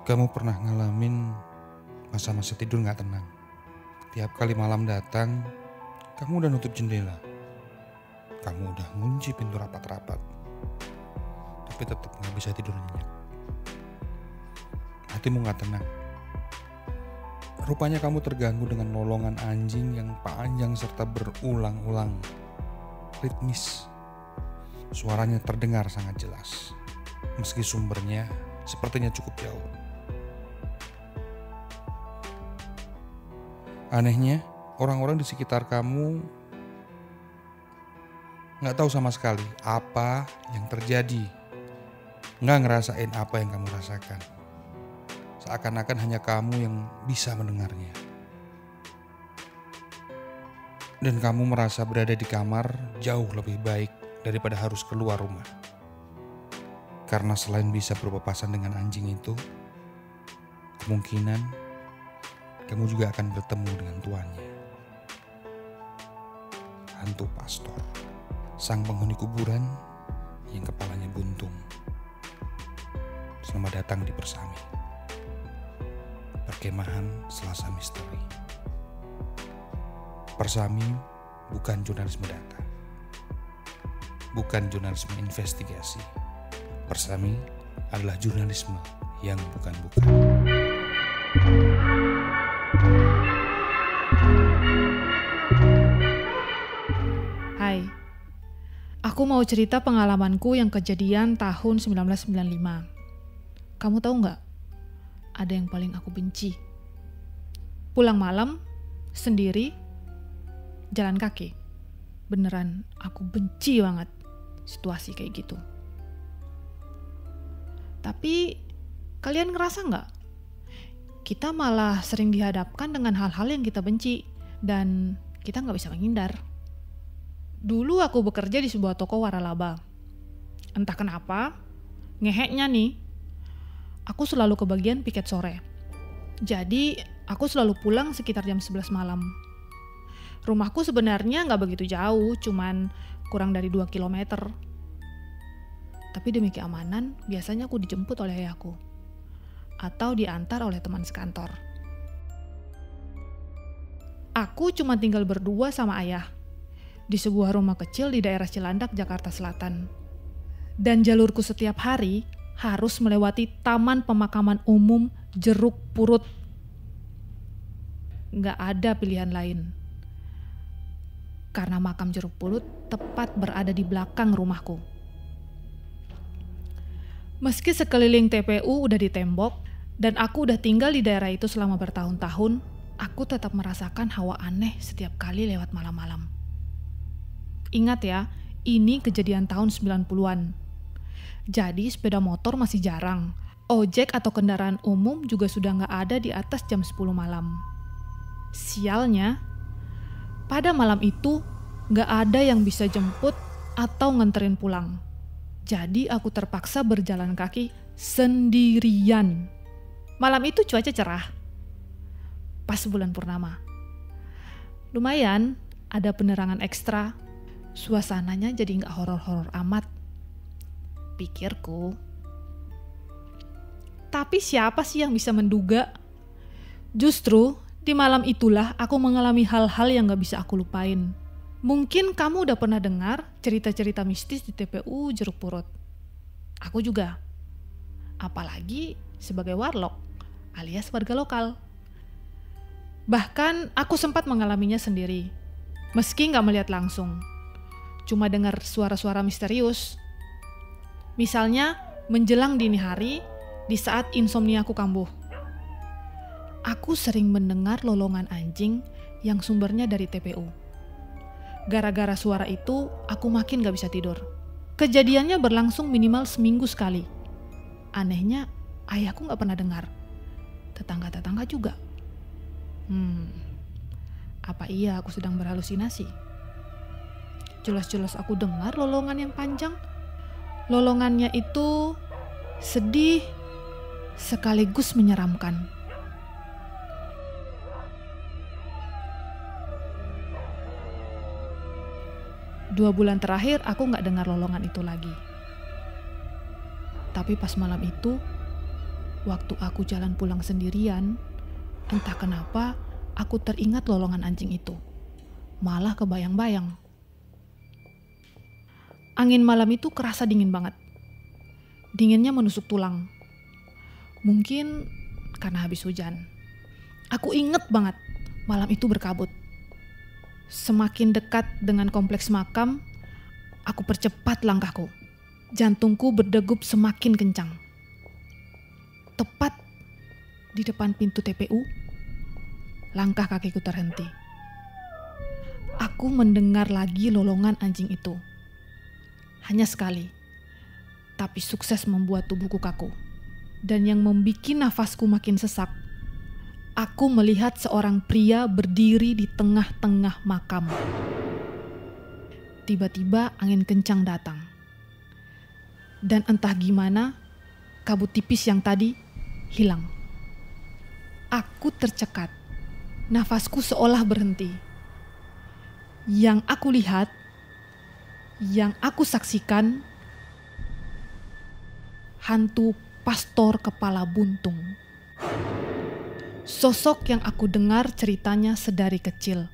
Kamu pernah ngalamin masa-masa tidur gak tenang? Tiap kali malam datang, kamu udah nutup jendela. Kamu udah ngunci pintu rapat-rapat. Tapi tetap gak bisa tidur nyenyak. Hatimu gak tenang. Rupanya kamu terganggu dengan lolongan anjing yang panjang serta berulang-ulang. Ritmis. Suaranya terdengar sangat jelas. Meski sumbernya sepertinya cukup jauh. Anehnya, orang-orang di sekitar kamu gak tahu sama sekali apa yang terjadi. Gak ngerasain apa yang kamu rasakan. Seakan-akan hanya kamu yang bisa mendengarnya. Dan kamu merasa berada di kamar jauh lebih baik daripada harus keluar rumah. Karena selain bisa berpapasan dengan anjing itu, kemungkinan kamu juga akan bertemu dengan tuannya. Hantu pastor, sang penghuni kuburan yang kepalanya buntung. Selamat datang di Persami, perkemahan Selasa Misteri. Persami bukan jurnalisme data, bukan jurnalisme investigasi. Persami adalah jurnalisme yang bukan-bukan. Hai, aku mau cerita pengalamanku yang kejadian tahun 1995. Kamu tahu nggak? Ada yang paling aku benci. Pulang malam, sendiri, jalan kaki. Beneran, aku benci banget situasi kayak gitu. Tapi, kalian ngerasa nggak? Kita malah sering dihadapkan dengan hal-hal yang kita benci, dan kita nggak bisa menghindar. Dulu aku bekerja di sebuah toko waralaba. Entah kenapa, ngeheknya nih, aku selalu kebagian piket sore. Jadi, aku selalu pulang sekitar jam 11 malam. Rumahku sebenarnya nggak begitu jauh, cuman kurang dari 2 kilometer. Tapi demi keamanan, biasanya aku dijemput oleh ayahku. Atau diantar oleh teman sekantor. Aku cuma tinggal berdua sama ayah. Di sebuah rumah kecil di daerah Cilandak, Jakarta Selatan. Dan jalurku setiap hari harus melewati Taman Pemakaman Umum Jeruk Purut. Nggak ada pilihan lain. Karena makam Jeruk Purut tepat berada di belakang rumahku. Meski sekeliling TPU udah ditembok, dan aku udah tinggal di daerah itu selama bertahun-tahun, aku tetap merasakan hawa aneh setiap kali lewat malam-malam. Ingat ya, ini kejadian tahun 90-an. Jadi sepeda motor masih jarang. Ojek atau kendaraan umum juga sudah gak ada di atas jam 10 malam. Sialnya, pada malam itu gak ada yang bisa jemput atau nganterin pulang. Jadi aku terpaksa berjalan kaki sendirian. Malam itu cuaca cerah. Pas bulan purnama. Lumayan, ada penerangan ekstra. Suasananya jadi gak horor-horor amat, pikirku. Tapi siapa sih yang bisa menduga? Justru di malam itulah aku mengalami hal-hal yang gak bisa aku lupain. Mungkin kamu udah pernah dengar cerita-cerita mistis di TPU Jeruk Purut. Aku juga. Apalagi sebagai warlock alias warga lokal. Bahkan aku sempat mengalaminya sendiri. Meski gak melihat langsung. Cuma dengar suara-suara misterius. Misalnya menjelang dini hari di saat insomnia aku kambuh. Aku sering mendengar lolongan anjing yang sumbernya dari TPU. Gara-gara suara itu, aku makin gak bisa tidur. Kejadiannya berlangsung minimal seminggu sekali. Anehnya, ayahku gak pernah dengar. Tetangga-tetangga juga. Apa iya aku sedang berhalusinasi? Jelas-jelas aku dengar lolongan yang panjang. Lolongannya itu sedih sekaligus menyeramkan. 2 bulan terakhir aku gak dengar lolongan itu lagi. Tapi pas malam itu, Waktu aku jalan pulang sendirian, entah kenapa aku teringat lolongan anjing itu. Malah kebayang-bayang. Angin malam itu kerasa dingin banget. Dinginnya menusuk tulang. Mungkin karena habis hujan. Aku inget banget malam itu berkabut. Semakin dekat dengan kompleks makam, aku percepat langkahku. Jantungku berdegup semakin kencang. Tepat di depan pintu TPU, langkah kakiku terhenti. Aku mendengar lagi lolongan anjing itu. Hanya sekali, tapi sukses membuat tubuhku kaku. Dan yang membuat nafasku makin sesak, aku melihat seorang pria berdiri di tengah-tengah makam. Tiba-tiba angin kencang datang. Dan entah gimana, kabut tipis yang tadi hilang. Aku tercekat. Nafasku seolah berhenti. Yang aku lihat, yang aku saksikan, hantu pastor kepala buntung. Sosok yang aku dengar ceritanya sedari kecil,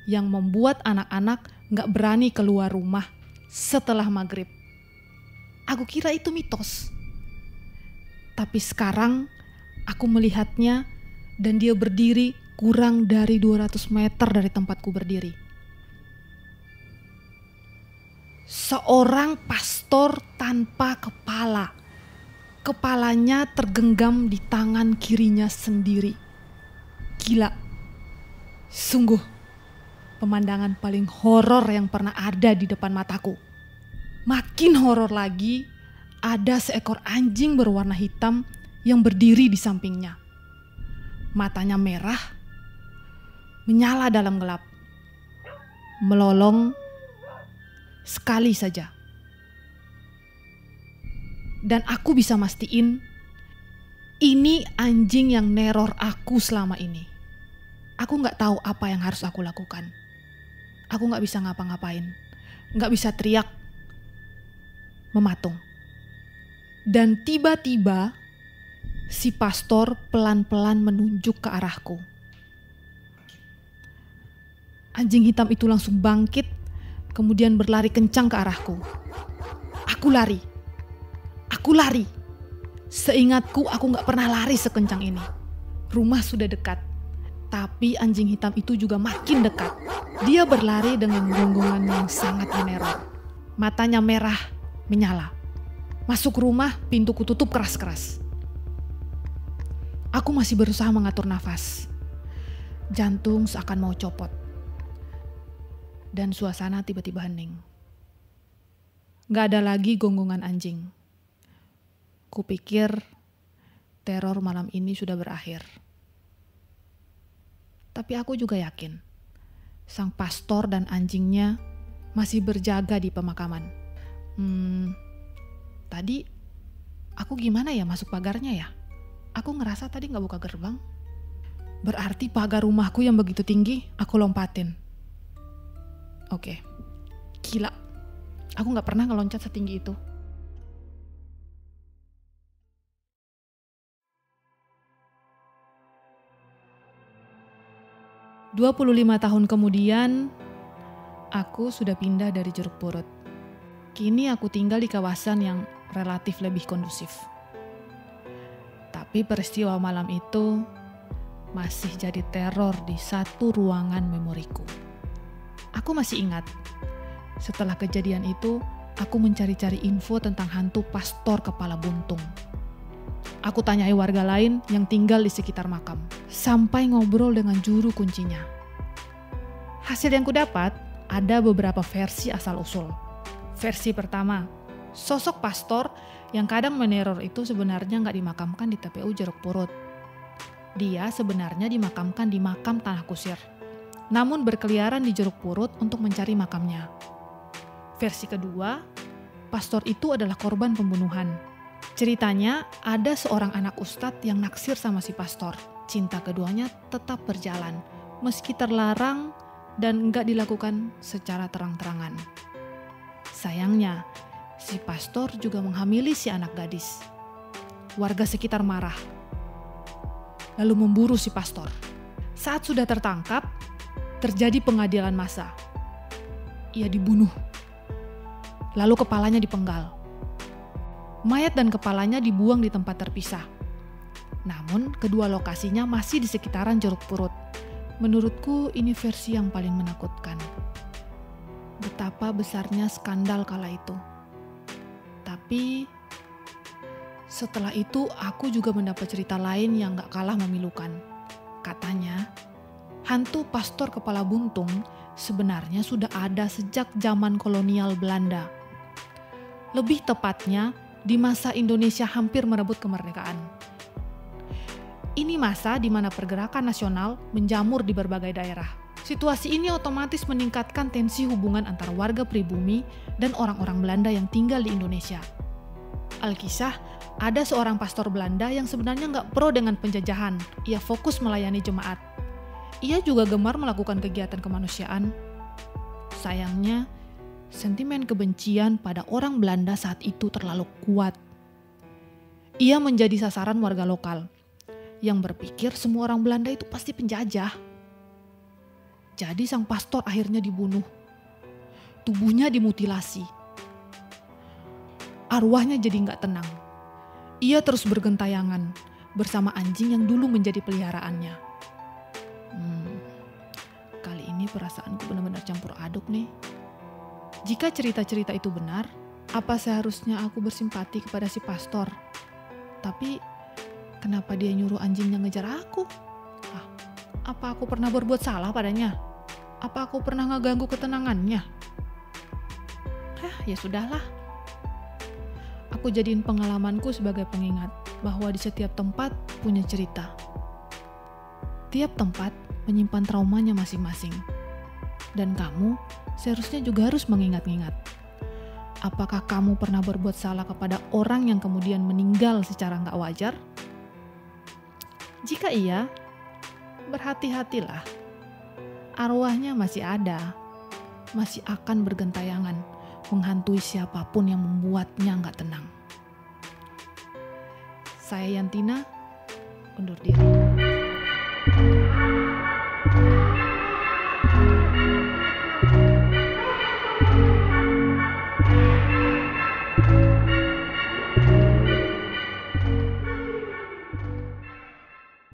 yang membuat anak-anak gak berani keluar rumah setelah maghrib. Aku kira itu mitos. Tapi sekarang aku melihatnya dan dia berdiri kurang dari 200 meter dari tempatku berdiri. Seorang pastor tanpa kepala. Kepalanya tergenggam di tangan kirinya sendiri. Gila. Sungguh pemandangan paling horor yang pernah ada di depan mataku. Makin horor lagi, ada seekor anjing berwarna hitam yang berdiri di sampingnya. Matanya merah, menyala dalam gelap, melolong sekali saja. Dan aku bisa mastiin, ini anjing yang neror aku selama ini. Aku gak tahu apa yang harus aku lakukan. Aku gak bisa ngapa-ngapain, gak bisa teriak, mematung. Dan tiba-tiba si pastor pelan-pelan menunjuk ke arahku. Anjing hitam itu langsung bangkit, kemudian berlari kencang ke arahku. Aku lari. Seingatku aku gak pernah lari sekencang ini. Rumah sudah dekat, tapi anjing hitam itu juga makin dekat. Dia berlari dengan gonggongan yang sangat meneror. Matanya merah, menyala. Masuk rumah, pintuku tutup keras-keras. Aku masih berusaha mengatur nafas. Jantung seakan mau copot. Dan suasana tiba-tiba hening. Gak ada lagi gonggongan anjing. Kupikir teror malam ini sudah berakhir. Tapi aku juga yakin sang pastor dan anjingnya masih berjaga di pemakaman. Tadi aku gimana ya masuk pagarnya ya? Aku ngerasa tadi gak buka gerbang. Berarti pagar rumahku yang begitu tinggi aku lompatin. Oke, gila. Aku gak pernah ngeloncat setinggi itu. "25 tahun kemudian, aku sudah pindah dari Jeruk Purut. Kini aku tinggal di kawasan yang relatif lebih kondusif. Tapi peristiwa malam itu masih jadi teror di satu ruangan memoriku. Aku masih ingat, setelah kejadian itu, aku mencari-cari info tentang hantu pastor kepala buntung. Aku tanyai warga lain yang tinggal di sekitar makam, sampai ngobrol dengan juru kuncinya. Hasil yang kudapat, ada beberapa versi asal-usul. Versi pertama, sosok pastor yang kadang meneror itu sebenarnya nggak dimakamkan di TPU Jeruk Purut. Dia sebenarnya dimakamkan di makam Tanah Kusir, namun berkeliaran di Jeruk Purut untuk mencari makamnya. Versi kedua, pastor itu adalah korban pembunuhan. Ceritanya ada seorang anak ustadz yang naksir sama si pastor. Cinta keduanya tetap berjalan, meski terlarang dan nggak dilakukan secara terang-terangan. Sayangnya, si pastor juga menghamili si anak gadis. warga sekitar marah, lalu memburu si pastor. Saat sudah tertangkap, terjadi pengadilan massa. Ia dibunuh, lalu kepalanya dipenggal. Mayat dan kepalanya dibuang di tempat terpisah. Namun, kedua lokasinya masih di sekitaran Jeruk Purut. Menurutku, ini versi yang paling menakutkan. Betapa besarnya skandal kala itu. Tapi, setelah itu aku juga mendapat cerita lain yang gak kalah memilukan. Katanya, hantu pastor kepala buntung sebenarnya sudah ada sejak zaman kolonial Belanda. Lebih tepatnya, di masa Indonesia hampir merebut kemerdekaan. Ini masa di mana pergerakan nasional menjamur di berbagai daerah. Situasi ini otomatis meningkatkan tensi hubungan antara warga pribumi dan orang-orang Belanda yang tinggal di Indonesia. Alkisah, ada seorang pastor Belanda yang sebenarnya nggak pro dengan penjajahan. Ia fokus melayani jemaat. Ia juga gemar melakukan kegiatan kemanusiaan. Sayangnya, sentimen kebencian pada orang Belanda saat itu terlalu kuat. Ia menjadi sasaran warga lokal yang berpikir semua orang Belanda itu pasti penjajah. Jadi sang pastor akhirnya dibunuh. Tubuhnya dimutilasi. Arwahnya jadi gak tenang. Ia terus bergentayangan bersama anjing yang dulu menjadi peliharaannya. Kali ini perasaanku benar-benar campur aduk nih. Jika cerita-cerita itu benar, apa seharusnya aku bersimpati kepada si pastor? Tapi kenapa dia nyuruh anjingnya ngejar aku? Apa aku pernah berbuat salah padanya? Apa aku pernah ngeganggu ketenangannya? Ya sudahlah. Aku jadiin pengalamanku sebagai pengingat bahwa di setiap tempat punya cerita. Tiap tempat menyimpan traumanya masing-masing. Dan kamu seharusnya juga harus mengingat-ingat. Apakah kamu pernah berbuat salah kepada orang yang kemudian meninggal secara nggak wajar? Jika iya, berhati-hatilah. Arwahnya masih ada, masih akan bergentayangan, menghantui siapapun yang membuatnya nggak tenang. Saya Yantina, undur diri.